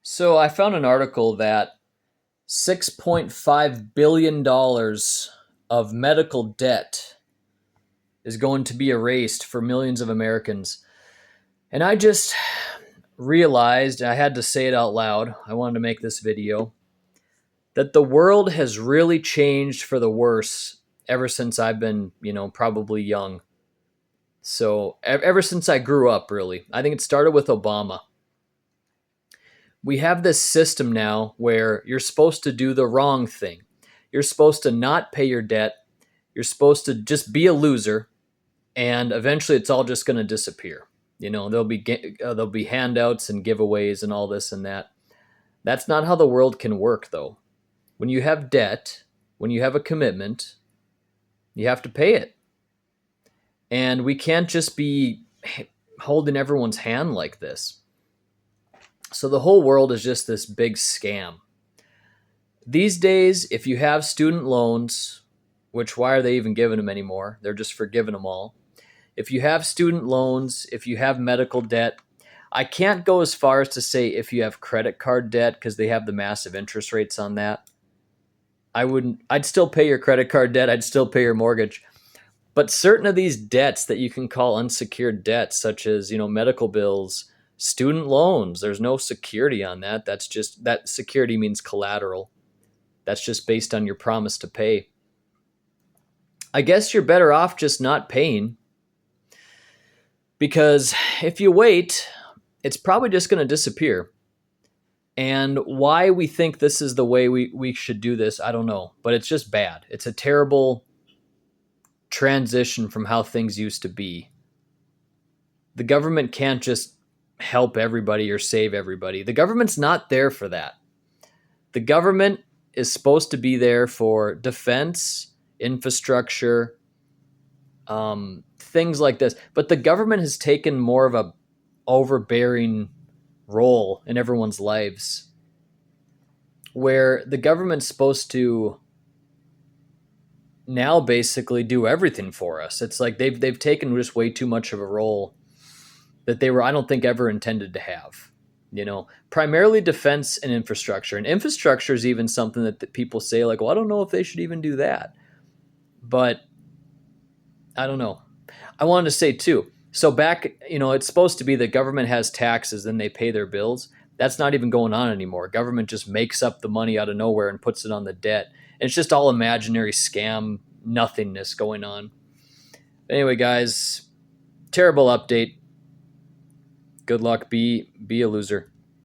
So I found an article that $6.5 billion of medical debt is going to be erased for millions of Americans. And I just realized, and I had to say it out loud, I wanted to make this video, that the world has really changed for the worse ever since I've been, probably young. So ever since I grew up, really. I think it started with Obama. We have this system now where you're supposed to do the wrong thing. You're supposed to not pay your debt. You're supposed to just be a loser, and eventually it's all just going to disappear. There'll be handouts and giveaways and all this and that. That's not how the world can work, though. When you have debt, when you have a commitment, you have to pay it, and we can't just be holding everyone's hand like this. So the whole world is just this big scam. These days, if you have student loans, which why are they even giving them anymore? They're just forgiving them all. If you have student loans, if you have medical debt, I can't go as far as to say if you have credit card debt because they have the massive interest rates on that. I'd still pay your credit card debt, I'd still pay your mortgage. But certain of these debts that you can call unsecured debts, such as, medical bills, student loans, there's no security on that. That security means collateral. That's just based on your promise to pay. I guess you're better off just not paying, because if you wait, it's probably just going to disappear. And why we think this is the way we should do this, I don't know. But it's just bad. It's a terrible transition from how things used to be. The government can't just help everybody or save everybody. The government's not there for that. The government is supposed to be there for defense, infrastructure, things like this. But the government has taken more of a overbearing role in everyone's lives, where the government's supposed to now basically do everything for us. It's like they've taken just way too much of a role that they were, I don't think, ever intended to have. Primarily defense and infrastructure. And infrastructure is even something that people say, like, well, I don't know if they should even do that. But I don't know. I wanted to say too, so back, it's supposed to be the government has taxes, then they pay their bills. That's not even going on anymore. Government just makes up the money out of nowhere and puts it on the debt. And it's just all imaginary scam nothingness going on. Anyway, guys, terrible update. Good luck. Be a loser.